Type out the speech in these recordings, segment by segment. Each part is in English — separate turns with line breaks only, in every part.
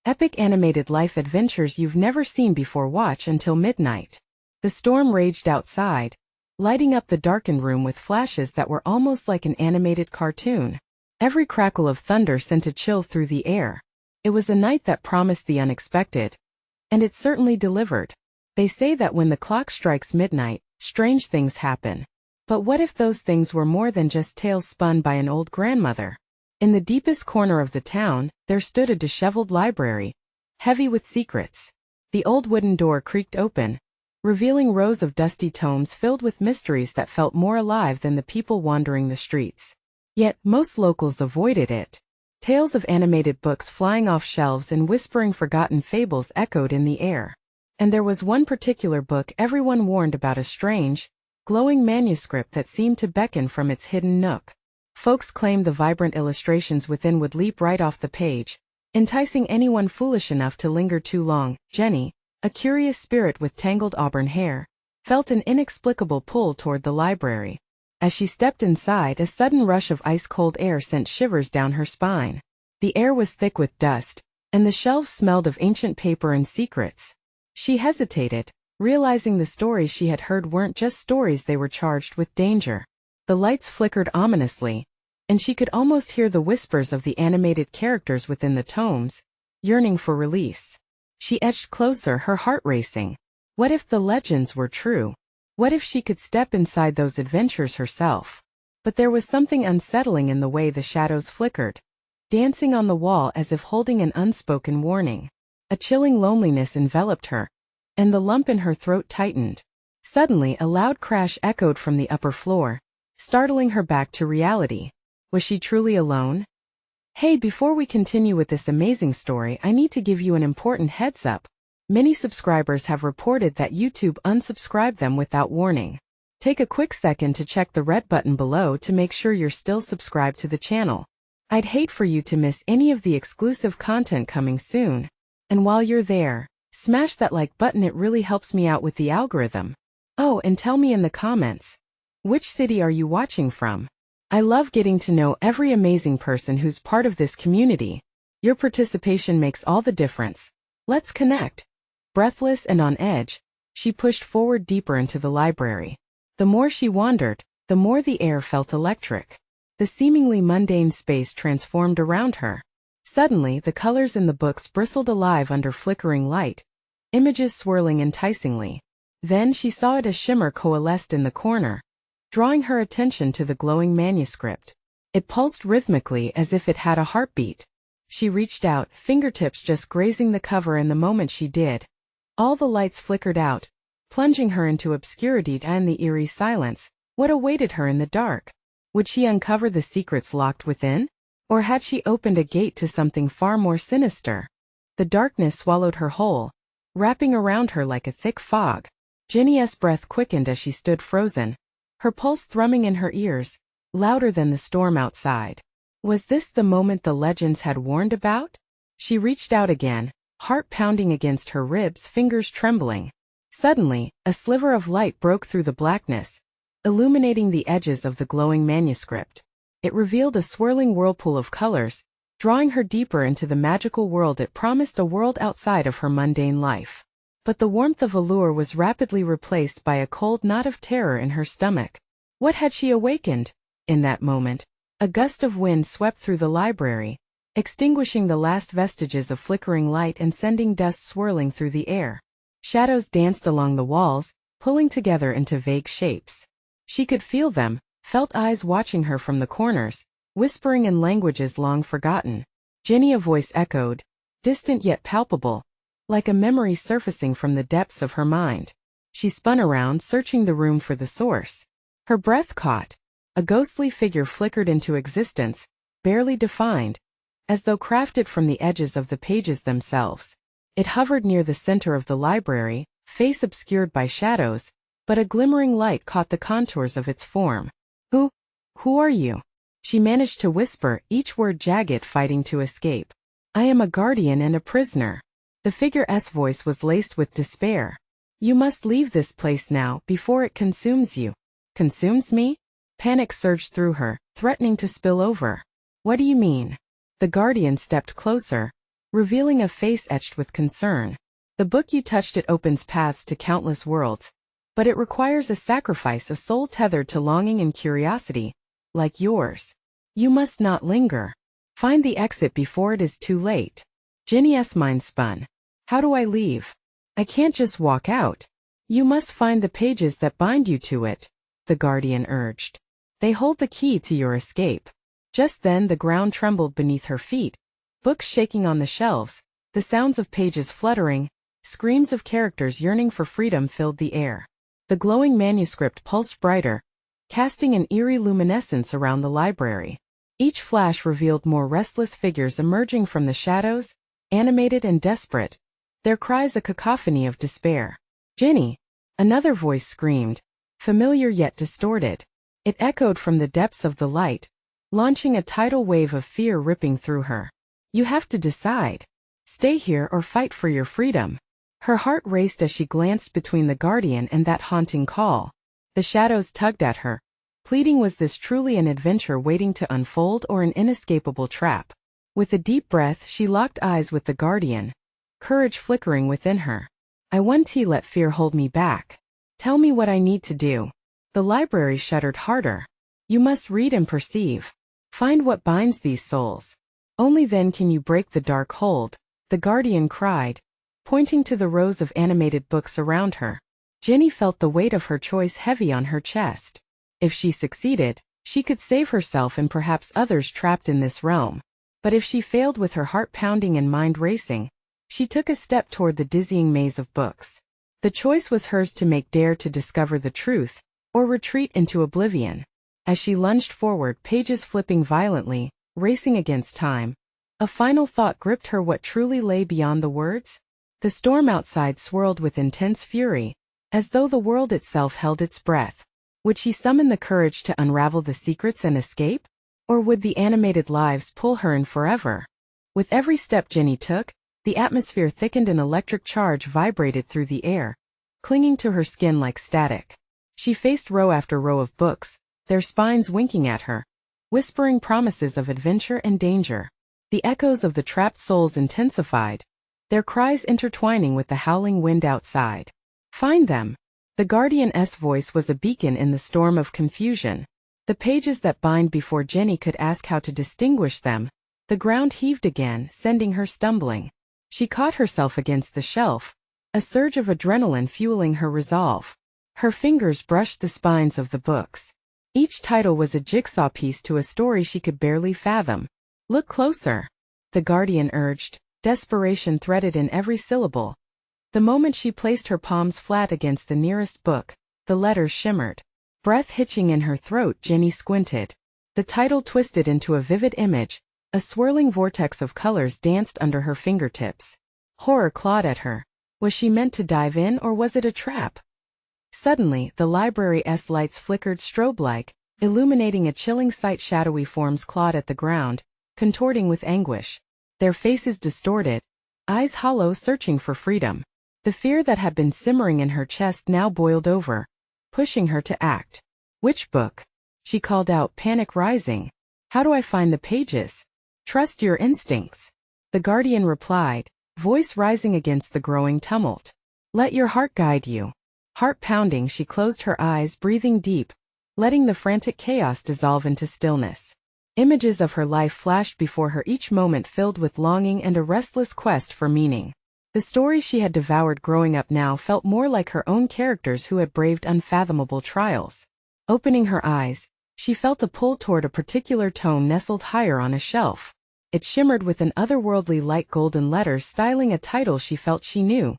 Epic animated life adventures you've never seen before. Watch until midnight. The storm raged outside, lighting up the darkened room with flashes that were almost like an animated cartoon. Every crackle of thunder sent a chill through the air. It was a night that promised the unexpected. And it certainly delivered. They say that when the clock strikes midnight, strange things happen. But what if those things were more than just tales spun by an old grandmother? In the deepest corner of the town, there stood a disheveled library, heavy with secrets. The old wooden door creaked open, revealing rows of dusty tomes filled with mysteries that felt more alive than the people wandering the streets. Yet, most locals avoided it. Tales of animated books flying off shelves and whispering forgotten fables echoed in the air. And there was one particular book everyone warned about, a strange, glowing manuscript that seemed to beckon from its hidden nook. Folks claimed the vibrant illustrations within would leap right off the page, enticing anyone foolish enough to linger too long. Jenny, a curious spirit with tangled auburn hair, felt an inexplicable pull toward the library. As she stepped inside, a sudden rush of ice-cold air sent shivers down her spine. The air was thick with dust, and the shelves smelled of ancient paper and secrets. She hesitated, realizing the stories she had heard weren't just stories, they were charged with danger. The lights flickered ominously, and she could almost hear the whispers of the animated characters within the tomes, yearning for release. She edged closer, her heart racing. What if the legends were true? What if she could step inside those adventures herself? But there was something unsettling in the way the shadows flickered, dancing on the wall as if holding an unspoken warning. A chilling loneliness enveloped her, and the lump in her throat tightened. Suddenly, a loud crash echoed from the upper floor, startling her back to reality. Was she truly alone? Hey, before we continue with this amazing story, I need to give you an important heads up. Many subscribers have reported that YouTube unsubscribed them without warning. Take a quick second to check the red button below to make sure you're still subscribed to the channel. I'd hate for you to miss any of the exclusive content coming soon. And while you're there, smash that like button, it really helps me out with the algorithm. Oh, and tell me in the comments, which city are you watching from? I love getting to know every amazing person who's part of this community. Your participation makes all the difference. Let's connect. Breathless and on edge, she pushed forward deeper into the library. The more she wandered, the more the air felt electric. The seemingly mundane space transformed around her. Suddenly, the colors in the books bristled alive under flickering light, images swirling enticingly. Then she saw it, a shimmer coalesced in the corner, drawing her attention to the glowing manuscript. It pulsed rhythmically as if it had a heartbeat. She reached out, fingertips just grazing the cover, and the moment she did, all the lights flickered out, plunging her into obscurity and the eerie silence. What awaited her in the dark? Would she uncover the secrets locked within? Or had she opened a gate to something far more sinister? The darkness swallowed her whole, wrapping around her like a thick fog. Jenny's breath quickened as she stood frozen, her pulse thrumming in her ears, louder than the storm outside. Was this the moment the legends had warned about? She reached out again, heart pounding against her ribs, fingers trembling. Suddenly, a sliver of light broke through the blackness, illuminating the edges of the glowing manuscript. It revealed a swirling whirlpool of colors, drawing her deeper into the magical world it promised, a world outside of her mundane life. But the warmth of allure was rapidly replaced by a cold knot of terror in her stomach. What had she awakened? In that moment, a gust of wind swept through the library, extinguishing the last vestiges of flickering light and sending dust swirling through the air. Shadows danced along the walls, pulling together into vague shapes. She could feel them, felt eyes watching her from the corners, whispering in languages long forgotten. Jenny, a voice echoed, distant yet palpable, like a memory surfacing from the depths of her mind. She spun around, searching the room for the source. Her breath caught. A ghostly figure flickered into existence, barely defined, as though crafted from the edges of the pages themselves. It hovered near the center of the library, face obscured by shadows, but a glimmering light caught the contours of its form. Who are you? She managed to whisper, each word jagged, fighting to escape. I am a guardian and a prisoner. The figure's voice was laced with despair. You must leave this place now, before it consumes you. Consumes me? Panic surged through her, threatening to spill over. What do you mean? The guardian stepped closer, revealing a face etched with concern. The book you touched, it opens paths to countless worlds. But it requires a sacrifice, a soul tethered to longing and curiosity, like yours. You must not linger. Find the exit before it is too late. Ginny's mind spun. How do I leave? I can't just walk out. You must find the pages that bind you to it, the guardian urged. They hold the key to your escape. Just then the ground trembled beneath her feet, books shaking on the shelves, the sounds of pages fluttering, screams of characters yearning for freedom filled the air. The glowing manuscript pulsed brighter, casting an eerie luminescence around the library. Each flash revealed more restless figures emerging from the shadows, animated and desperate, their cries a cacophony of despair. Ginny! Another voice screamed, familiar yet distorted. It echoed from the depths of the light, launching a tidal wave of fear ripping through her. You have to decide. Stay here or fight for your freedom. Her heart raced as she glanced between the guardian and that haunting call. The shadows tugged at her, pleading, was this truly an adventure waiting to unfold or an inescapable trap? With a deep breath, she locked eyes with the guardian, courage flickering within her. I won't let fear hold me back. Tell me what I need to do. The library shuddered harder. You must read and perceive. Find what binds these souls. Only then can you break the dark hold, the guardian cried, pointing to the rows of animated books around her. Ginny felt the weight of her choice heavy on her chest. If she succeeded, she could save herself and perhaps others trapped in this realm. But if she failed, with her heart pounding and mind racing, she took a step toward the dizzying maze of books. The choice was hers to make, dare to discover the truth, or retreat into oblivion. As she lunged forward, pages flipping violently, racing against time, a final thought gripped her: what truly lay beyond the words? The storm outside swirled with intense fury, as though the world itself held its breath. Would she summon the courage to unravel the secrets and escape? Or would the animated lives pull her in forever? With every step Ginny took, the atmosphere thickened, an electric charge vibrated through the air, clinging to her skin like static. She faced row after row of books, their spines winking at her, whispering promises of adventure and danger. The echoes of the trapped souls intensified, their cries intertwining with the howling wind outside. Find them. The guardian's voice was a beacon in the storm of confusion. The pages that bind. Before Ginny could ask how to distinguish them, the ground heaved again, sending her stumbling. She caught herself against the shelf, a surge of adrenaline fueling her resolve. Her fingers brushed the spines of the books. Each title was a jigsaw piece to a story she could barely fathom. Look closer, the guardian urged, desperation threaded in every syllable. The moment she placed her palms flat against the nearest book, the letters shimmered. Breath hitching in her throat, Ginny squinted. The title twisted into a vivid image, a swirling vortex of colors danced under her fingertips. Horror clawed at her. Was she meant to dive in, or was it a trap? Suddenly, the library's lights flickered strobe-like, illuminating a chilling sight. Shadowy forms clawed at the ground, contorting with anguish, their faces distorted, eyes hollow, searching for freedom. The fear that had been simmering in her chest now boiled over, pushing her to act. Which book? She called out, panic rising. How do I find the pages? Trust your instincts, the guardian replied, voice rising against the growing tumult. Let your heart guide you. Heart pounding, she closed her eyes, breathing deep, letting the frantic chaos dissolve into stillness. Images of her life flashed before her, each moment filled with longing and a restless quest for meaning. The stories she had devoured growing up now felt more like her own characters who had braved unfathomable trials. Opening her eyes, she felt a pull toward a particular tome nestled higher on a shelf. It shimmered with an otherworldly light, golden letters styling a title she felt she knew: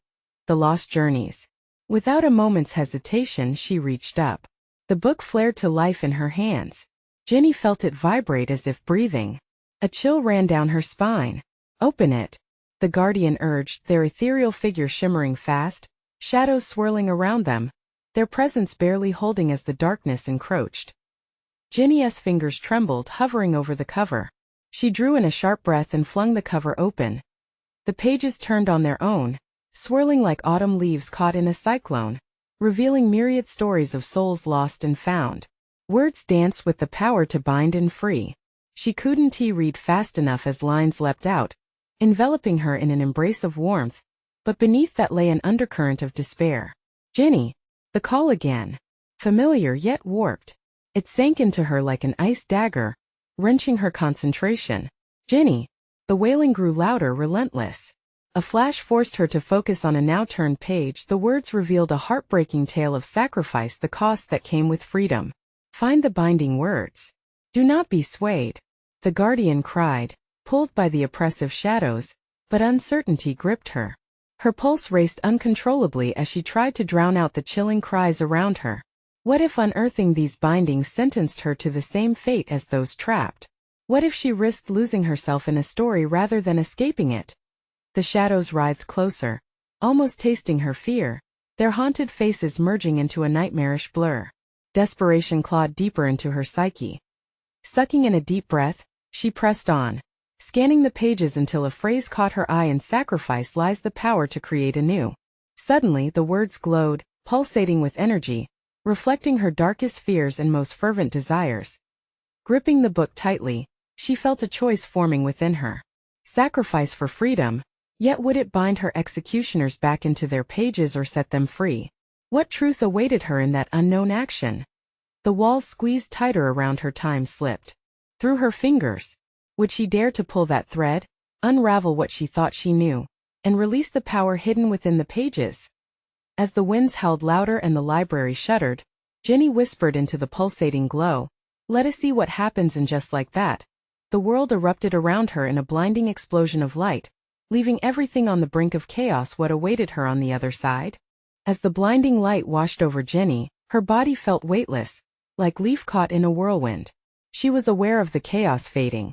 The Lost Journeys. Without a moment's hesitation, she reached up. The book flared to life in her hands. Ginny felt it vibrate as if breathing. A chill ran down her spine. Open it, the guardian urged, their ethereal figure shimmering fast, shadows swirling around them, their presence barely holding as the darkness encroached. Ginny's fingers trembled, hovering over the cover. She drew in a sharp breath and flung the cover open. The pages turned on their own, swirling like autumn leaves caught in a cyclone, revealing myriad stories of souls lost and found. Words danced with the power to bind and free. She couldn't read fast enough as lines leapt out, enveloping her in an embrace of warmth, but beneath that lay an undercurrent of despair. "Ginny!" The call again. Familiar yet warped. It sank into her like an ice dagger, wrenching her concentration. "Ginny!" The wailing grew louder, relentless. A flash forced her to focus on a now-turned page. The words revealed a heartbreaking tale of sacrifice, the cost that came with freedom. "Find the binding words. Do not be swayed," the guardian cried, pulled by the oppressive shadows, but uncertainty gripped her. Her pulse raced uncontrollably as she tried to drown out the chilling cries around her. What if unearthing these bindings sentenced her to the same fate as those trapped? What if she risked losing herself in a story rather than escaping it? The shadows writhed closer, almost tasting her fear, their haunted faces merging into a nightmarish blur. Desperation clawed deeper into her psyche. Sucking in a deep breath, she pressed on, scanning the pages until a phrase caught her eye. "In sacrifice lies the power to create anew." Suddenly the words glowed, pulsating with energy, reflecting her darkest fears and most fervent desires. Gripping the book tightly, she felt a choice forming within her. Sacrifice for freedom, yet would it bind her executioners back into their pages or set them free? What truth awaited her in that unknown action? The walls squeezed tighter around her. Time slipped through her fingers. Would she dare to pull that thread, unravel what she thought she knew, and release the power hidden within the pages? As the winds howled louder and the library shuddered, Ginny whispered into the pulsating glow, "Let us see what happens." And just like that, the world erupted around her in a blinding explosion of light, leaving everything on the brink of chaos. What awaited her on the other side? As the blinding light washed over Ginny, her body felt weightless, like leaf caught in a whirlwind. She was aware of the chaos fading,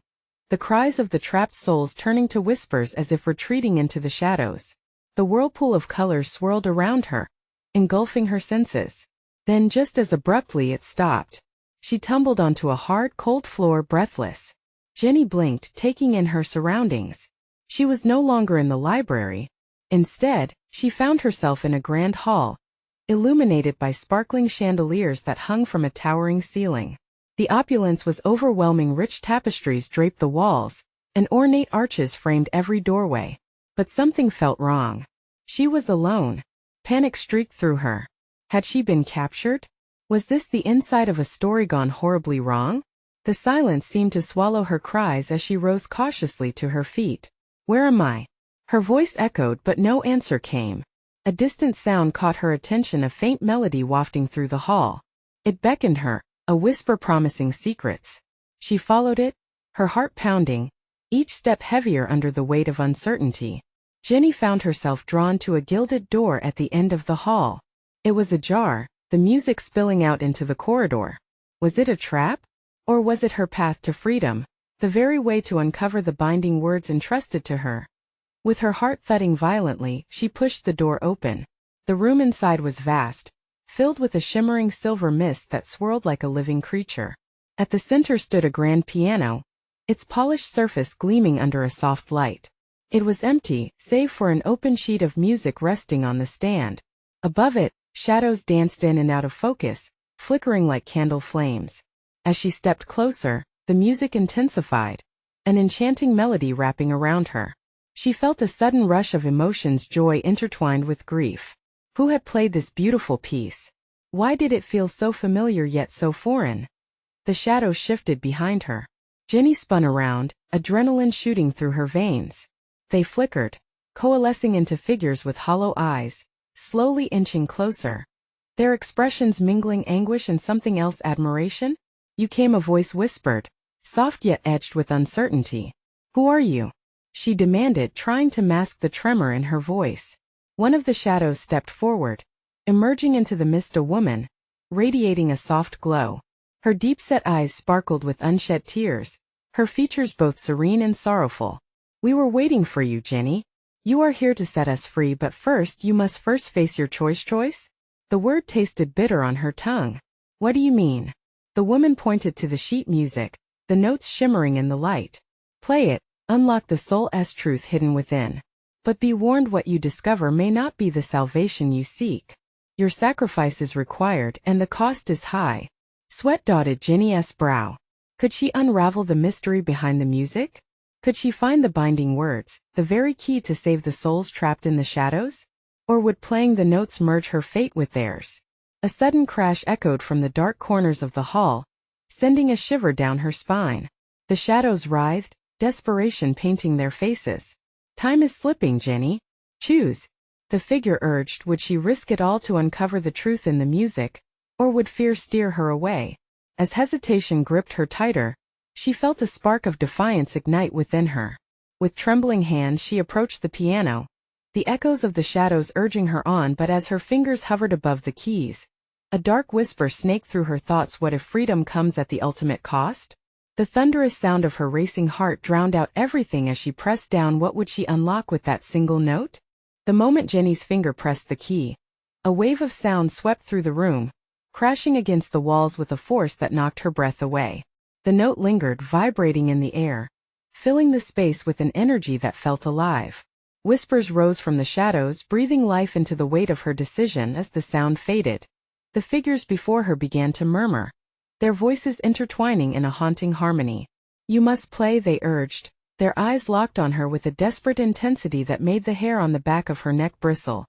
the cries of the trapped souls turning to whispers as if retreating into the shadows. The whirlpool of colors swirled around her, engulfing her senses. Then just as abruptly it stopped. She tumbled onto a hard, cold floor, breathless. Ginny blinked, taking in her surroundings. She was no longer in the library. Instead, she found herself in a grand hall, illuminated by sparkling chandeliers that hung from a towering ceiling. The opulence was overwhelming. Rich tapestries draped the walls, and ornate arches framed every doorway. But something felt wrong. She was alone. Panic streaked through her. Had she been captured? Was this the inside of a story gone horribly wrong? The silence seemed to swallow her cries as she rose cautiously to her feet. "Where am I?" Her voice echoed, but no answer came. A distant sound caught her attention, a faint melody wafting through the hall. It beckoned her, a whisper promising secrets. She followed it, her heart pounding, each step heavier under the weight of uncertainty. Ginny found herself drawn to a gilded door at the end of the hall. It was ajar, the music spilling out into the corridor. Was it a trap? Or was it her path to freedom, the very way to uncover the binding words entrusted to her? With her heart thudding violently, she pushed the door open. The room inside was vast, filled with a shimmering silver mist that swirled like a living creature. At the center stood a grand piano, its polished surface gleaming under a soft light. It was empty, save for an open sheet of music resting on the stand. Above it, shadows danced in and out of focus, flickering like candle flames. As she stepped closer, the music intensified, an enchanting melody wrapping around her. She felt a sudden rush of emotions, joy intertwined with grief. Who had played this beautiful piece? Why did it feel so familiar yet so foreign? The shadows shifted behind her. Ginny spun around, adrenaline shooting through her veins. They flickered, coalescing into figures with hollow eyes, slowly inching closer. Their expressions mingling anguish and something else, admiration. "You came," a voice whispered, soft yet edged with uncertainty. "Who are you?" she demanded, trying to mask the tremor in her voice. One of the shadows stepped forward, emerging into the mist, a woman, radiating a soft glow. Her deep-set eyes sparkled with unshed tears, her features both serene and sorrowful. "We were waiting for you, Ginny. You are here to set us free, but first you must face your choice? The word tasted bitter on her tongue. "What do you mean?" The woman pointed to the sheet music, the notes shimmering in the light. "Play it, unlock the soul's truth hidden within. But be warned, what you discover may not be the salvation you seek. Your sacrifice is required, and the cost is high." Sweat dotted Ginny's brow. Could she unravel the mystery behind the music? Could she find the binding words, the very key to save the souls trapped in the shadows? Or would playing the notes merge her fate with theirs? A sudden crash echoed from the dark corners of the hall, sending a shiver down her spine. The shadows writhed, desperation painting their faces. Time is slipping, Jenny. Choose. The figure urged. Would she risk it all to uncover the truth in the music, or would fear steer her away? As hesitation gripped her tighter, she felt a spark of defiance ignite within her. With trembling hands she approached the piano, the echoes of the shadows urging her on, but as her fingers hovered above the keys, a dark whisper snaked through her thoughts. What if freedom comes at the ultimate cost? The thunderous sound of her racing heart drowned out everything as she pressed down. What would she unlock with that single note? The moment Jenny's finger pressed the key, a wave of sound swept through the room, crashing against the walls with a force that knocked her breath away. The note lingered, vibrating in the air, filling the space with an energy that felt alive. Whispers rose from the shadows, breathing life into the weight of her decision. As the sound faded, the figures before her began to murmur, their voices intertwining in a haunting harmony. You must play, they urged, their eyes locked on her with a desperate intensity that made the hair on the back of her neck bristle.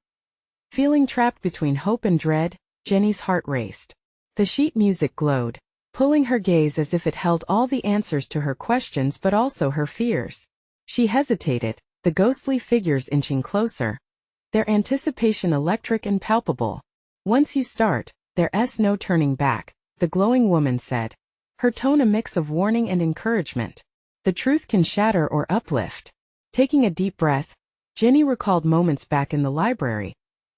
Feeling trapped between hope and dread, Jenny's heart raced. The sheet music glowed, pulling her gaze as if it held all the answers to her questions but also her fears. She hesitated, the ghostly figures inching closer, their anticipation electric and palpable. Once you start, there's no turning back, the glowing woman said, her tone a mix of warning and encouragement. The truth can shatter or uplift. Taking a deep breath, Jenny recalled moments back in the library,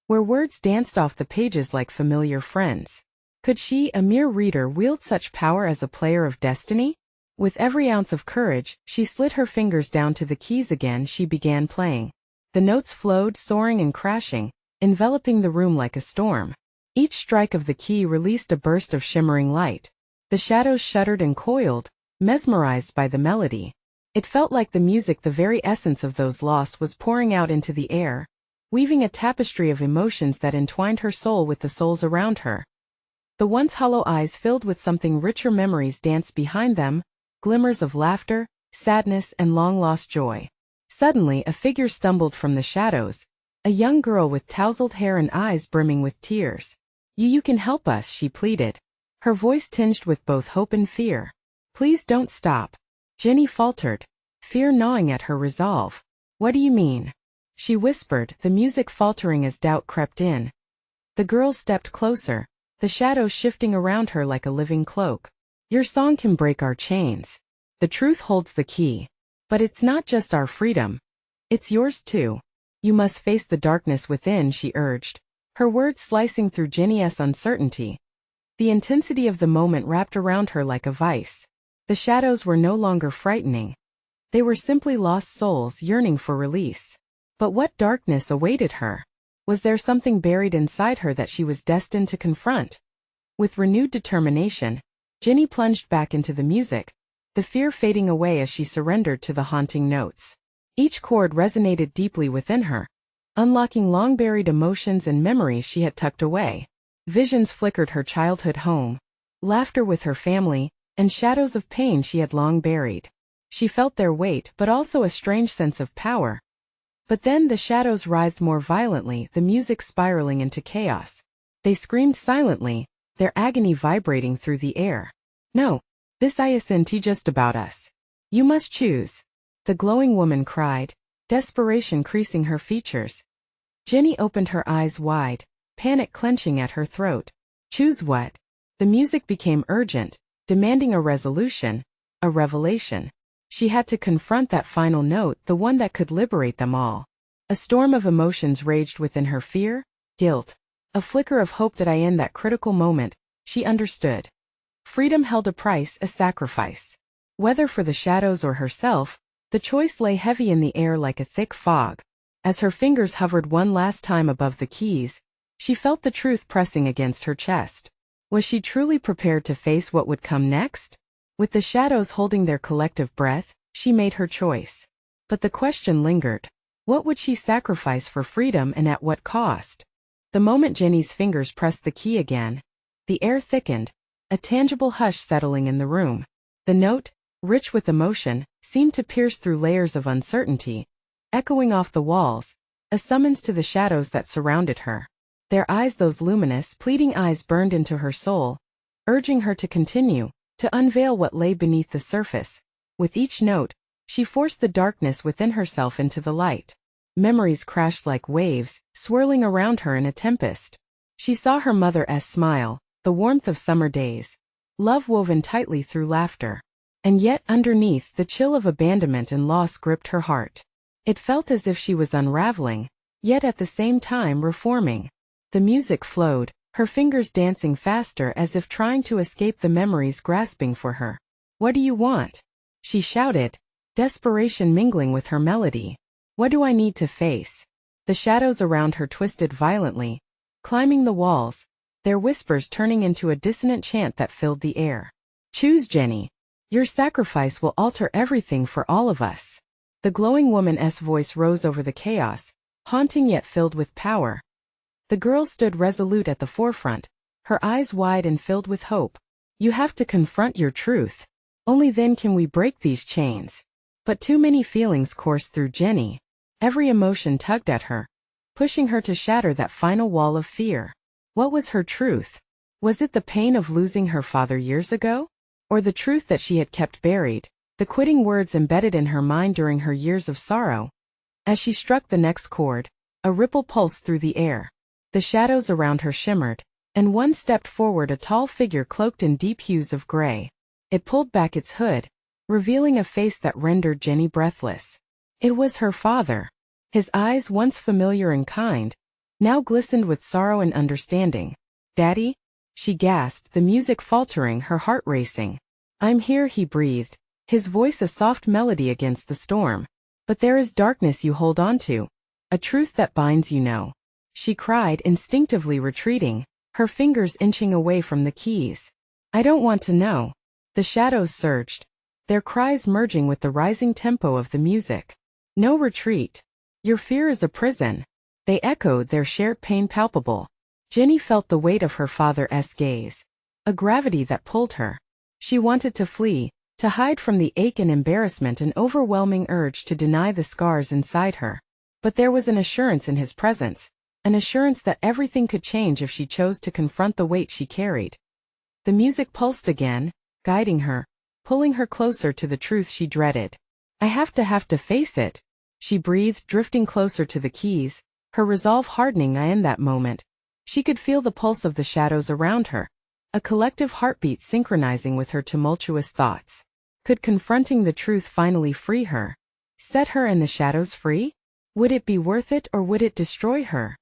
where words danced off the pages like familiar friends. Could she, a mere reader, wield such power as a player of destiny? With every ounce of courage, she slid her fingers down to the keys again. She began playing. The notes flowed, soaring and crashing, enveloping the room like a storm. Each strike of the key released a burst of shimmering light. The shadows shuddered and coiled, mesmerized by the melody. It felt like the music, the very essence of those lost, was pouring out into the air, weaving a tapestry of emotions that entwined her soul with the souls around her. The once hollow eyes filled with something richer. Memories danced behind them, glimmers of laughter, sadness, and long-lost joy. Suddenly, a figure stumbled from the shadows, a young girl with tousled hair and eyes brimming with tears. You can help us, she pleaded, her voice tinged with both hope and fear. Please don't stop. Jenny faltered, fear gnawing at her resolve. What do you mean? She whispered, the music faltering as doubt crept in. The girl stepped closer, the shadows shifting around her like a living cloak. Your song can break our chains. The truth holds the key. But it's not just our freedom. It's yours too. You must face the darkness within, she urged, her words slicing through Jenny's uncertainty. The intensity of the moment wrapped around her like a vice. The shadows were no longer frightening. They were simply lost souls yearning for release. But what darkness awaited her? Was there something buried inside her that she was destined to confront? With renewed determination, Jenny plunged back into the music, the fear fading away as she surrendered to the haunting notes. Each chord resonated deeply within her, unlocking long-buried emotions and memories she had tucked away. Visions flickered her childhood home, laughter with her family, and shadows of pain she had long buried. She felt their weight, but also a strange sense of power. But then the shadows writhed more violently, the music spiraling into chaos. They screamed silently, their agony vibrating through the air. No, this isn't just about us. You must choose. The glowing woman cried, desperation creasing her features. Jenny opened her eyes wide, panic clenching at her throat. Choose what? The music became urgent, demanding a resolution, a revelation. She had to confront that final note, the one that could liberate them all. A storm of emotions raged within her: fear, guilt, a flicker of hope. In that critical moment, she understood. Freedom held a price, a sacrifice. Whether for the shadows or herself, the choice lay heavy in the air like a thick fog. As her fingers hovered one last time above the keys, she felt the truth pressing against her chest. Was she truly prepared to face what would come next? With the shadows holding their collective breath, she made her choice. But the question lingered. What would she sacrifice for freedom, and at what cost? The moment Jenny's fingers pressed the key again, the air thickened, a tangible hush settling in the room. The note, rich with emotion, seemed to pierce through layers of uncertainty, echoing off the walls, a summons to the shadows that surrounded her. Their eyes, those luminous, pleading eyes, burned into her soul, urging her to continue, to unveil what lay beneath the surface. With each note, she forced the darkness within herself into the light. Memories crashed like waves, swirling around her in a tempest. She saw her mother's smile, the warmth of summer days, love woven tightly through laughter. And yet underneath, the chill of abandonment and loss gripped her heart. It felt as if she was unraveling, yet at the same time reforming. The music flowed, her fingers dancing faster as if trying to escape the memories grasping for her. "What do you want?" she shouted, desperation mingling with her melody. "What do I need to face?" The shadows around her twisted violently, climbing the walls, their whispers turning into a dissonant chant that filled the air. "Choose, Jenny. Your sacrifice will alter everything for all of us." The glowing woman's voice rose over the chaos, haunting yet filled with power. The girl stood resolute at the forefront, her eyes wide and filled with hope. "You have to confront your truth. Only then can we break these chains." But too many feelings coursed through Jenny. Every emotion tugged at her, pushing her to shatter that final wall of fear. What was her truth? Was it the pain of losing her father years ago? Or the truth that she had kept buried, the quitting words embedded in her mind during her years of sorrow? As she struck the next chord, a ripple pulsed through the air. The shadows around her shimmered, and one stepped forward, a tall figure cloaked in deep hues of gray. It pulled back its hood, revealing a face that rendered Jenny breathless. It was her father. His eyes, once familiar and kind, now glistened with sorrow and understanding. "Daddy?" she gasped, the music faltering, her heart racing. "I'm here," he breathed, his voice a soft melody against the storm. "But there is darkness you hold on to, a truth that binds you know," she cried, instinctively retreating, her fingers inching away from the keys. "I don't want to know." The shadows surged, their cries merging with the rising tempo of the music. "No retreat. Your fear is a prison." They echoed, their shared pain palpable. Jenny felt the weight of her father's gaze, a gravity that pulled her. She wanted to flee, to hide from the ache and embarrassment, an overwhelming urge to deny the scars inside her. But there was an assurance in his presence, an assurance that everything could change if she chose to confront the weight she carried. The music pulsed again, guiding her, pulling her closer to the truth she dreaded. I have to face it," she breathed, drifting closer to the keys, her resolve hardening. In that moment, she could feel the pulse of the shadows around her, a collective heartbeat synchronizing with her tumultuous thoughts. Could confronting the truth finally free her? Set her and the shadows free? Would it be worth it, or would it destroy her?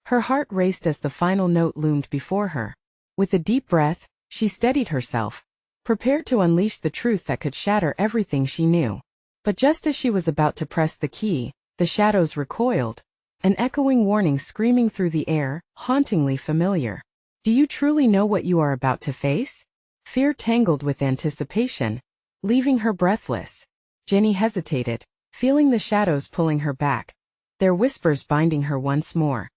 Her heart raced as the final note loomed before her. With a deep breath, she steadied herself, prepared to unleash the truth that could shatter everything she knew. But just as she was about to press the key, the shadows recoiled, an echoing warning screaming through the air, hauntingly familiar. Do you truly know what you are about to face? Fear tangled with anticipation, leaving her breathless. Jenny hesitated, feeling the shadows pulling her back, their whispers binding her once more.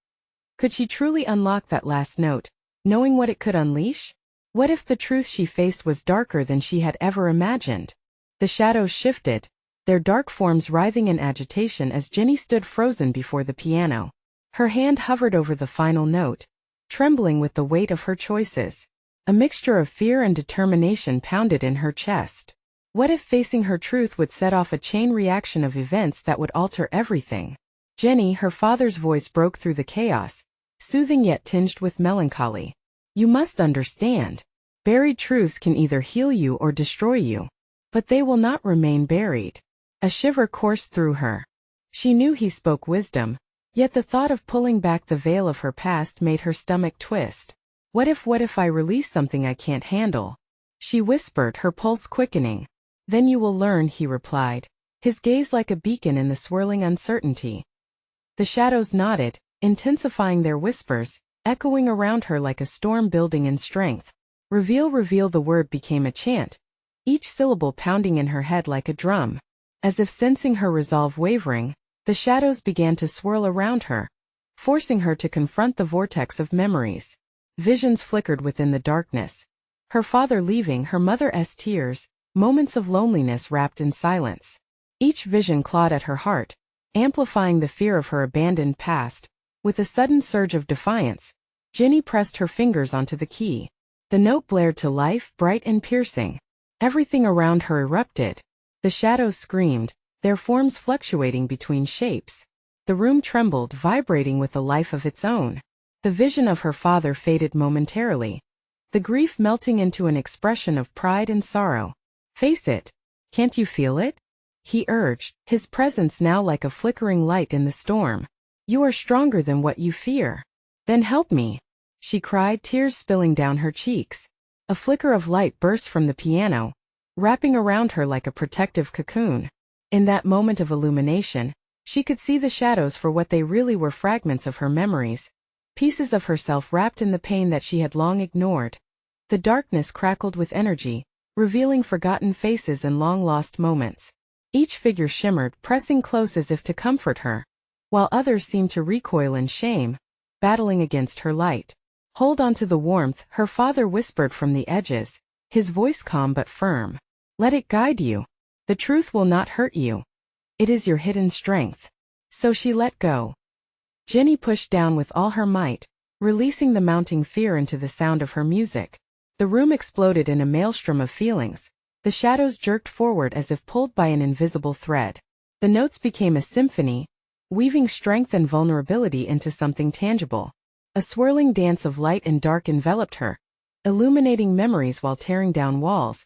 Could she truly unlock that last note, knowing what it could unleash? What if the truth she faced was darker than she had ever imagined? The shadows shifted, their dark forms writhing in agitation as Jenny stood frozen before the piano. Her hand hovered over the final note, trembling with the weight of her choices. A mixture of fear and determination pounded in her chest. What if facing her truth would set off a chain reaction of events that would alter everything? "Jenny," her father's voice broke through the chaos, soothing yet tinged with melancholy. "You must understand. Buried truths can either heal you or destroy you. But they will not remain buried." A shiver coursed through her. She knew he spoke wisdom, yet the thought of pulling back the veil of her past made her stomach twist. What if I release something I can't handle?" she whispered, her pulse quickening. "Then you will learn," he replied, his gaze like a beacon in the swirling uncertainty. The shadows nodded, intensifying their whispers, echoing around her like a storm building in strength. "Reveal, reveal," the word became a chant, each syllable pounding in her head like a drum. As if sensing her resolve wavering, the shadows began to swirl around her, forcing her to confront the vortex of memories. Visions flickered within the darkness. Her father leaving, her mother's tears, moments of loneliness wrapped in silence. Each vision clawed at her heart, amplifying the fear of her abandoned past. With a sudden surge of defiance, Ginny pressed her fingers onto the key. The note blared to life, bright and piercing. Everything around her erupted. The shadows screamed, their forms fluctuating between shapes. The room trembled, vibrating with a life of its own. The vision of her father faded momentarily, the grief melting into an expression of pride and sorrow. "Face it. Can't you feel it?" he urged, his presence now like a flickering light in the storm. "You are stronger than what you fear." "Then help me," she cried, tears spilling down her cheeks. A flicker of light burst from the piano, wrapping around her like a protective cocoon. In that moment of illumination, she could see the shadows for what they really were: fragments of her memories, pieces of herself wrapped in the pain that she had long ignored. The darkness crackled with energy, revealing forgotten faces and long-lost moments. Each figure shimmered, pressing close as if to comfort her, while others seemed to recoil in shame, battling against her light. "Hold on to the warmth," her father whispered from the edges, his voice calm but firm. "Let it guide you. The truth will not hurt you. It is your hidden strength." So she let go. Ginny pushed down with all her might, releasing the mounting fear into the sound of her music. The room exploded in a maelstrom of feelings. The shadows jerked forward as if pulled by an invisible thread. The notes became a symphony, weaving strength and vulnerability into something tangible. A swirling dance of light and dark enveloped her, illuminating memories while tearing down walls.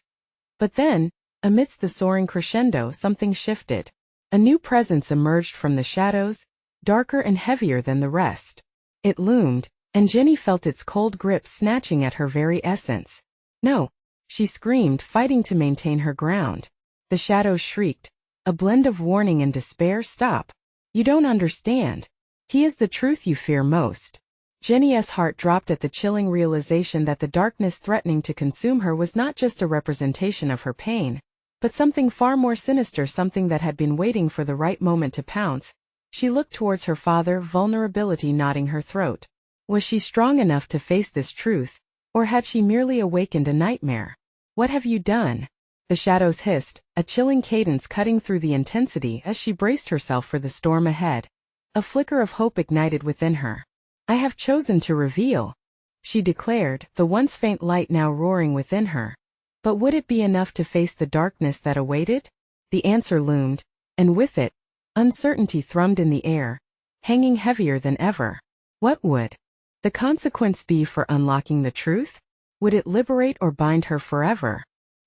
But then, amidst the soaring crescendo, something shifted. A new presence emerged from the shadows, darker and heavier than the rest. It loomed, and Ginny felt its cold grip snatching at her very essence. "No!" she screamed, fighting to maintain her ground. The shadows shrieked, a blend of warning and despair. "Stop! You don't understand. He is the truth you fear most." Ginny's heart dropped at the chilling realization that the darkness threatening to consume her was not just a representation of her pain, but something far more sinister, something that had been waiting for the right moment to pounce. She looked towards her father, vulnerability knotting her throat. Was she strong enough to face this truth, or had she merely awakened a nightmare? "What have you done?" the shadows hissed, a chilling cadence cutting through the intensity as she braced herself for the storm ahead. A flicker of hope ignited within her. "I have chosen to reveal," she declared, the once faint light now roaring within her. But would it be enough to face the darkness that awaited? The answer loomed, and with it, uncertainty thrummed in the air, hanging heavier than ever. What would the consequence be for unlocking the truth? Would it liberate or bind her forever?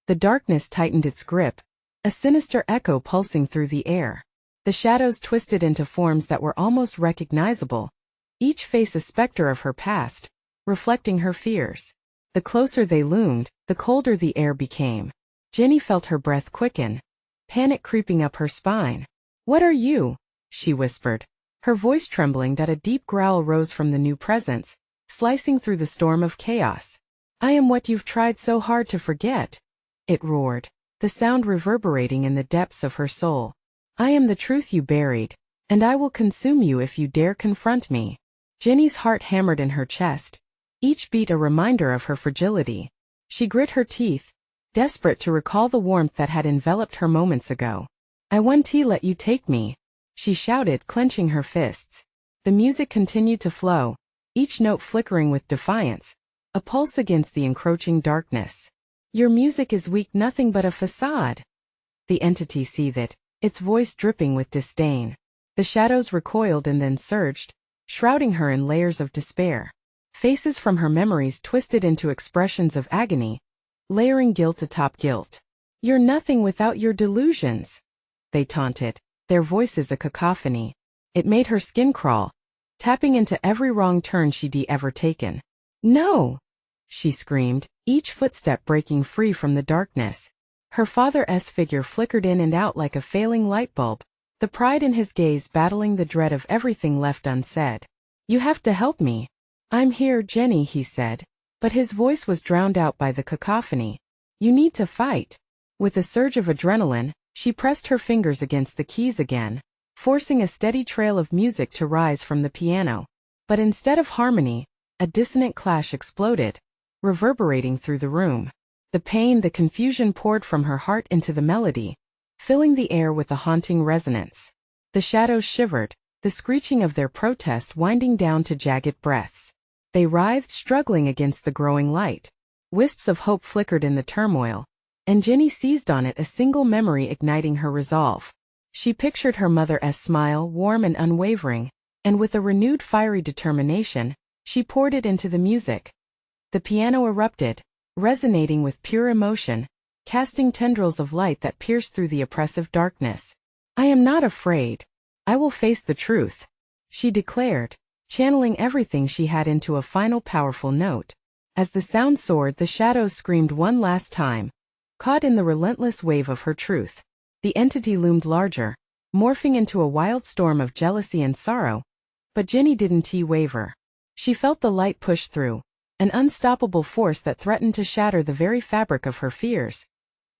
The darkness tightened its grip, a sinister echo pulsing through the air. The shadows twisted into forms that were almost recognizable, each face a specter of her past, reflecting her fears. The closer they loomed, the colder the air became. Ginny felt her breath quicken, panic creeping up her spine. "What are you?" she whispered, her voice trembling that a deep growl rose from the new presence, slicing through the storm of chaos. "I am what you've tried so hard to forget," it roared, the sound reverberating in the depths of her soul. "I am the truth you buried, and I will consume you if you dare confront me." Ginny's heart hammered in her chest, each beat a reminder of her fragility. She grit her teeth, desperate to recall the warmth that had enveloped her moments ago. "I won't let you take me," she shouted, clenching her fists. The music continued to flow, each note flickering with defiance, a pulse against the encroaching darkness. "Your music is weak, nothing but a facade." The entity seethed, its voice dripping with disdain. The shadows recoiled and then surged, shrouding her in layers of despair. Faces from her memories twisted into expressions of agony, layering guilt atop guilt. "You're nothing without your delusions," they taunted, their voices a cacophony. It made her skin crawl, tapping into every wrong turn she'd ever taken. "No!" she screamed, each footstep breaking free from the darkness. Her father's figure flickered in and out like a failing light bulb, the pride in his gaze battling the dread of everything left unsaid. "You have to help me." "I'm here, Jenny," he said, but his voice was drowned out by the cacophony. "You need to fight." With a surge of adrenaline, she pressed her fingers against the keys again, forcing a steady trail of music to rise from the piano. But instead of harmony, a dissonant clash exploded, reverberating through the room. The pain, the confusion poured from her heart into the melody, filling the air with a haunting resonance. The shadows shivered, the screeching of their protest winding down to jagged breaths. They writhed, struggling against the growing light. Wisps of hope flickered in the turmoil, and Jenny seized on it, a single memory igniting her resolve. She pictured her mother's smile, warm and unwavering, and with a renewed fiery determination, she poured it into the music. The piano erupted, resonating with pure emotion, casting tendrils of light that pierced through the oppressive darkness. "I am not afraid. I will face the truth," she declared, channeling everything she had into a final powerful note. As the sound soared, the shadows screamed one last time, caught in the relentless wave of her truth. The entity loomed larger, morphing into a wild storm of jealousy and sorrow. But Jenny didn't waver. She felt the light push through, an unstoppable force that threatened to shatter the very fabric of her fears.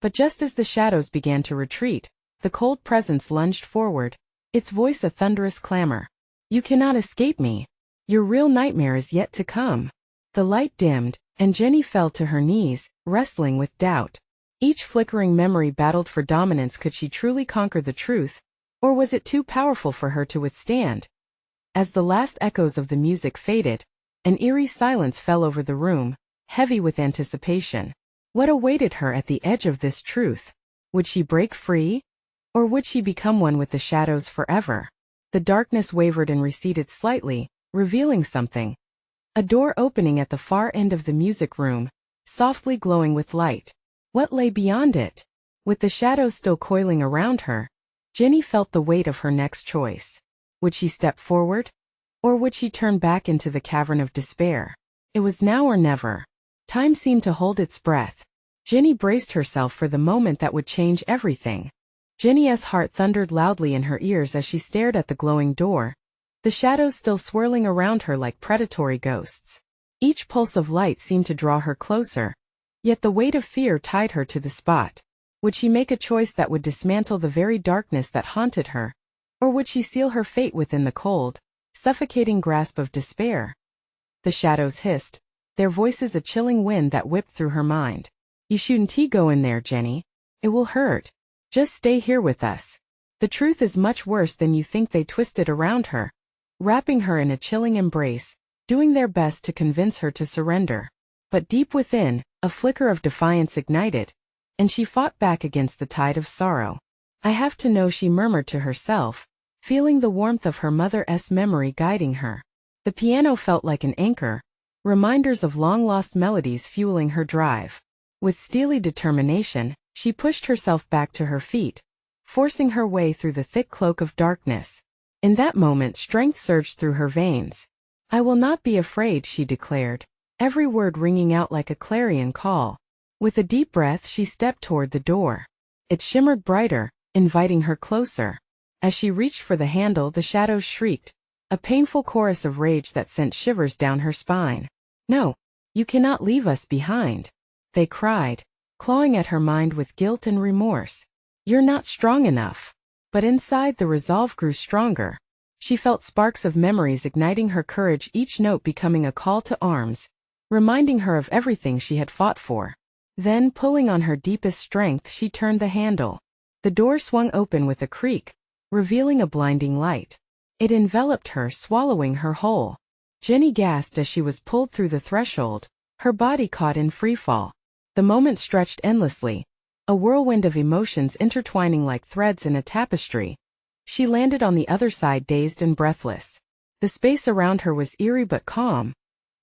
But just as the shadows began to retreat, the cold presence lunged forward, its voice a thunderous clamor. "You cannot escape me. Your real nightmare is yet to come." The light dimmed, and Jenny fell to her knees, wrestling with doubt. Each flickering memory battled for dominance. Could she truly conquer the truth, or was it too powerful for her to withstand? As the last echoes of the music faded, an eerie silence fell over the room, heavy with anticipation. What awaited her at the edge of this truth? Would she break free? Or would she become one with the shadows forever? The darkness wavered and receded slightly, revealing something. A door opening at the far end of the music room, softly glowing with light. What lay beyond it? With the shadows still coiling around her, Jenny felt the weight of her next choice. Would she step forward? Or would she turn back into the cavern of despair? It was now or never. Time seemed to hold its breath. Jenny braced herself for the moment that would change everything. Jenny's heart thundered loudly in her ears as she stared at the glowing door, the shadows still swirling around her like predatory ghosts. Each pulse of light seemed to draw her closer, yet the weight of fear tied her to the spot. Would she make a choice that would dismantle the very darkness that haunted her? Or would she seal her fate within the cold, suffocating grasp of despair? The shadows hissed, their voices a chilling wind that whipped through her mind. "You shouldn't go in there, Jenny. It will hurt. Just stay here with us. The truth is much worse than you think." They twisted around her, wrapping her in a chilling embrace, doing their best to convince her to surrender. But deep within, a flicker of defiance ignited, and she fought back against the tide of sorrow. "I have to know," she murmured to herself, feeling the warmth of her mother's memory guiding her. The piano felt like an anchor, reminders of long-lost melodies fueling her drive. With steely determination, she pushed herself back to her feet, forcing her way through the thick cloak of darkness. In that moment, strength surged through her veins. "I will not be afraid," she declared, every word ringing out like a clarion call. With a deep breath, she stepped toward the door. It shimmered brighter, inviting her closer. As she reached for the handle, the shadows shrieked, a painful chorus of rage that sent shivers down her spine. "No, you cannot leave us behind," they cried, clawing at her mind with guilt and remorse. "You're not strong enough." But inside, the resolve grew stronger. She felt sparks of memories igniting her courage, each note becoming a call to arms, reminding her of everything she had fought for. Then, pulling on her deepest strength, she turned the handle. The door swung open with a creak, revealing a blinding light. It enveloped her, swallowing her whole. Jenny gasped as she was pulled through the threshold, her body caught in freefall. The moment stretched endlessly, a whirlwind of emotions intertwining like threads in a tapestry. She landed on the other side, dazed and breathless. The space around her was eerie but calm,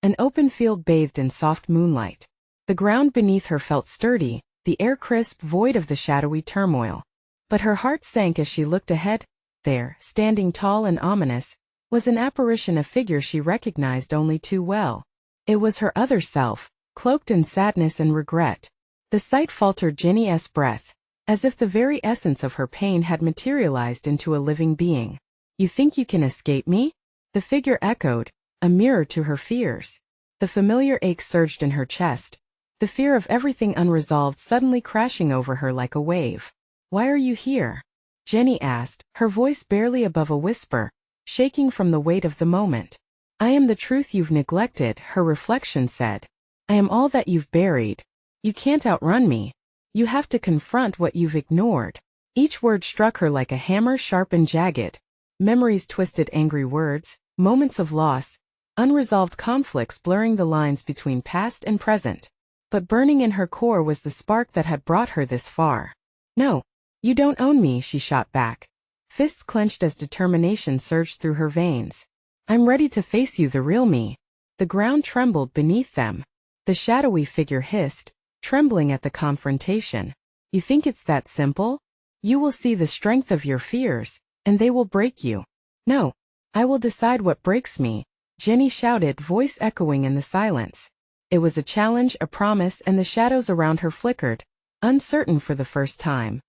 an open field bathed in soft moonlight. The ground beneath her felt sturdy, the air crisp, void of the shadowy turmoil. But her heart sank as she looked ahead. There, standing tall and ominous, was an apparition, a figure she recognized only too well. It was her other self, cloaked in sadness and regret. The sight faltered Jenny's breath, as if the very essence of her pain had materialized into a living being. "You think you can escape me?" the figure echoed, a mirror to her fears. The familiar ache surged in her chest, the fear of everything unresolved suddenly crashing over her like a wave. "Why are you here?" Jenny asked, her voice barely above a whisper, shaking from the weight of the moment. "I am the truth you've neglected," her reflection said. "I am all that you've buried. You can't outrun me. You have to confront what you've ignored. Each word struck her like a hammer, sharp and jagged. Memories twisted, angry words, moments of loss, unresolved conflicts blurring the lines between past and present. But burning in her core was the spark that had brought her this far. No, you don't own me, she shot back. Fists clenched as determination surged through her veins. I'm ready to face you, the real me. The ground trembled beneath them. The shadowy figure hissed, trembling at the confrontation. You think it's that simple? You will see the strength of your fears, and they will break you. No, I will decide what breaks me, Jenny shouted, voice echoing in the silence. It was a challenge, a promise, and the shadows around her flickered, uncertain for the first time.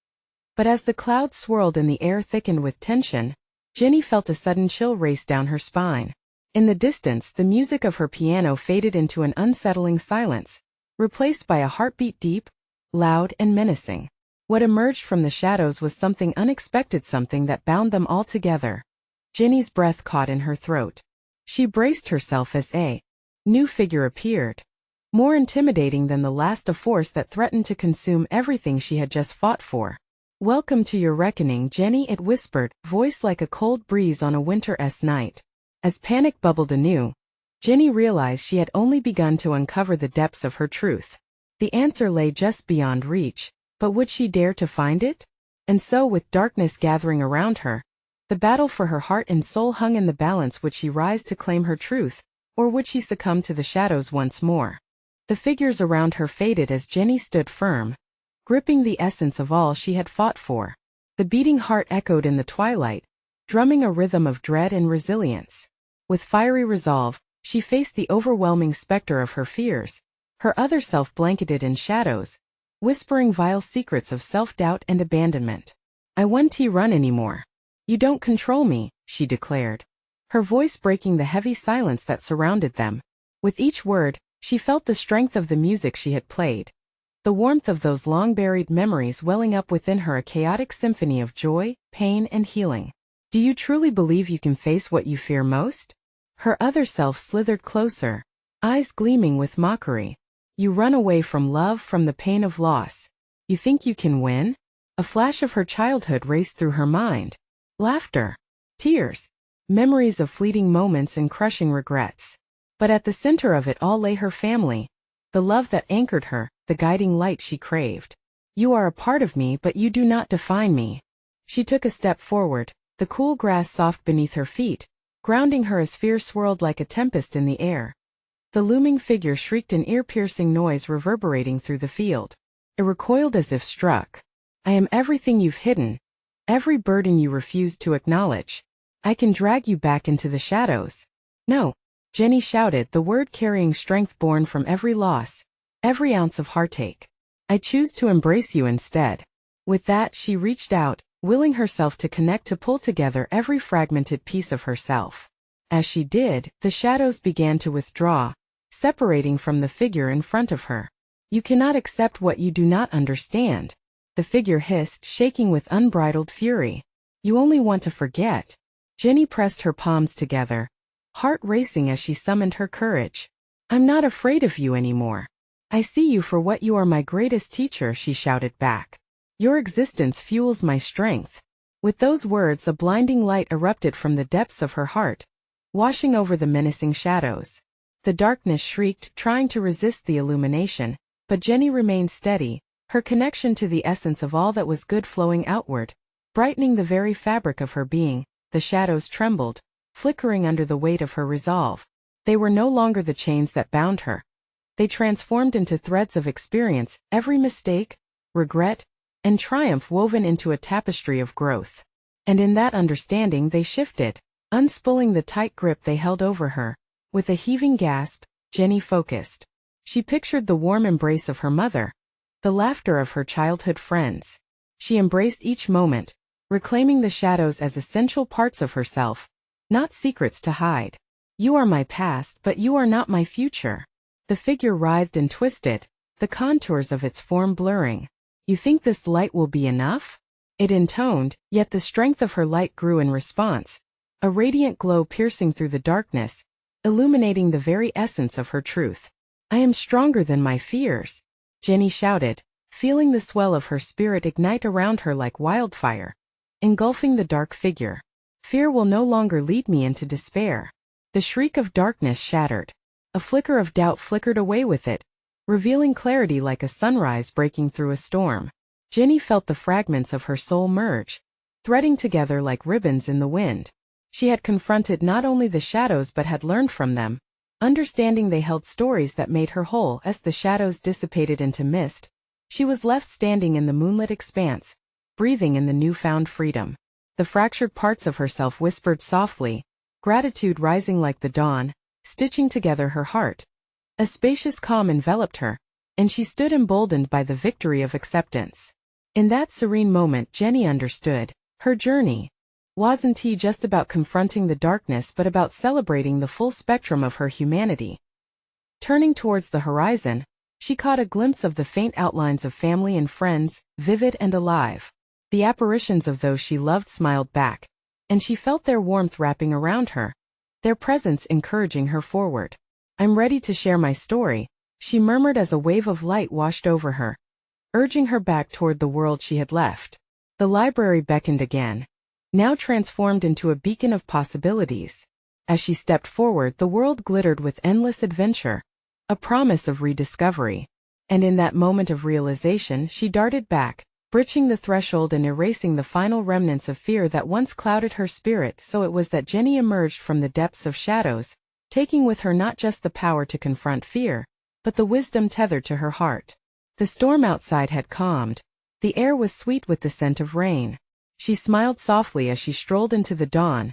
But as the clouds swirled and the air thickened with tension, Jenny felt a sudden chill race down her spine. In the distance, the music of her piano faded into an unsettling silence, replaced by a heartbeat deep, loud, and menacing. What emerged from the shadows was something unexpected, something that bound them all together. Jenny's breath caught in her throat. She braced herself as a new figure appeared, more intimidating than the last, a force that threatened to consume everything she had just fought for. Welcome to your reckoning, Jenny, it whispered, voice like a cold breeze on a winter's night. As panic bubbled anew, Jenny realized she had only begun to uncover the depths of her truth. The answer lay just beyond reach, but would she dare to find it? And so, with darkness gathering around her, the battle for her heart and soul hung in the balance. Would she rise to claim her truth, or would she succumb to the shadows once more? The figures around her faded as Jenny stood firm, gripping the essence of all she had fought for. The beating heart echoed in the twilight, drumming a rhythm of dread and resilience. With fiery resolve, she faced the overwhelming specter of her fears, her other self blanketed in shadows, whispering vile secrets of self-doubt and abandonment. I won't run anymore. You don't control me, she declared, her voice breaking the heavy silence that surrounded them. With each word, she felt the strength of the music she had played, the warmth of those long-buried memories welling up within her, a chaotic symphony of joy, pain, and healing. Do you truly believe you can face what you fear most? Her other self slithered closer, eyes gleaming with mockery. You run away from love, from the pain of loss. You think you can win? A flash of her childhood raced through her mind. Laughter, tears, memories of fleeting moments and crushing regrets. But at the center of it all lay her family, the love that anchored her, the guiding light she craved. You are a part of me, but you do not define me. She took a step forward, the cool grass soft beneath her feet, grounding her as fear swirled like a tempest in the air. The looming figure shrieked, an ear-piercing noise reverberating through the field. It recoiled as if struck. I am everything you've hidden, every burden you refused to acknowledge. I can drag you back into the shadows. No, Jenny shouted, the word carrying strength born from every loss, every ounce of heartache. I choose to embrace you instead. With that, she reached out, willing herself to connect, to pull together every fragmented piece of herself. As she did, the shadows began to withdraw, separating from the figure in front of her. You cannot accept what you do not understand, the figure hissed, shaking with unbridled fury. You only want to forget. Jenny pressed her palms together, heart racing as she summoned her courage. I'm not afraid of you anymore. I see you for what you are, my greatest teacher, she shouted back. Your existence fuels my strength. With those words, a blinding light erupted from the depths of her heart, washing over the menacing shadows. The darkness shrieked, trying to resist the illumination, but Jenny remained steady, her connection to the essence of all that was good flowing outward, brightening the very fabric of her being. The shadows trembled, flickering under the weight of her resolve. They were no longer the chains that bound her. They transformed into threads of experience, every mistake, regret, and triumph woven into a tapestry of growth. And in that understanding they shifted, unspooling the tight grip they held over her. With a heaving gasp, Jenny focused. She pictured the warm embrace of her mother, the laughter of her childhood friends. She embraced each moment, reclaiming the shadows as essential parts of herself, not secrets to hide. You are my past, but you are not my future. The figure writhed and twisted, the contours of its form blurring. You think this light will be enough? It intoned, yet the strength of her light grew in response, a radiant glow piercing through the darkness, illuminating the very essence of her truth. I am stronger than my fears. Jenny shouted, feeling the swell of her spirit ignite around her like wildfire, engulfing the dark figure. Fear will no longer lead me into despair. The shriek of darkness shattered. A flicker of doubt flickered away with it, revealing clarity like a sunrise breaking through a storm. Jenny felt the fragments of her soul merge, threading together like ribbons in the wind. She had confronted not only the shadows but had learned from them, understanding they held stories that made her whole. As the shadows dissipated into mist, she was left standing in the moonlit expanse, breathing in the newfound freedom. The fractured parts of herself whispered softly, gratitude rising like the dawn, stitching together her heart. A spacious calm enveloped her, and she stood emboldened by the victory of acceptance. In that serene moment, Jenny understood. Her journey wasn't just about confronting the darkness but about celebrating the full spectrum of her humanity. Turning towards the horizon, she caught a glimpse of the faint outlines of family and friends, vivid and alive. The apparitions of those she loved smiled back, and she felt their warmth wrapping around her, their presence encouraging her forward. "I'm ready to share my story," she murmured as a wave of light washed over her, urging her back toward the world she had left. The library beckoned again, now transformed into a beacon of possibilities. As she stepped forward, the world glittered with endless adventure, a promise of rediscovery. And in that moment of realization, she darted back, breaching the threshold and erasing the final remnants of fear that once clouded her spirit. So it was that Jenny emerged from the depths of shadows, taking with her not just the power to confront fear, but the wisdom tethered to her heart. The storm outside had calmed. The air was sweet with the scent of rain. She smiled softly as she strolled into the dawn,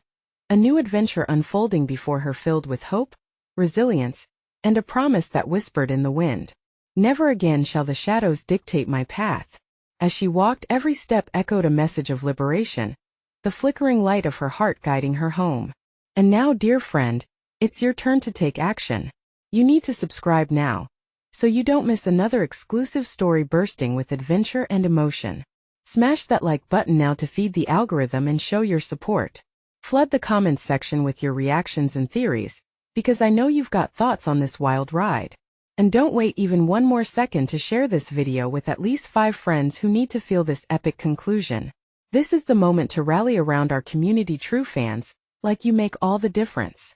a new adventure unfolding before her filled with hope, resilience, and a promise that whispered in the wind. Never again shall the shadows dictate my path. As she walked, every step echoed a message of liberation, the flickering light of her heart guiding her home. And now, dear friend, it's your turn to take action. You need to subscribe now, so you don't miss another exclusive story bursting with adventure and emotion. Smash that like button now to feed the algorithm and show your support. Flood the comments section with your reactions and theories, because I know you've got thoughts on this wild ride. And don't wait even one more second to share this video with at least 5 friends who need to feel this epic conclusion. This is the moment to rally around our community true fans, like you make all the difference.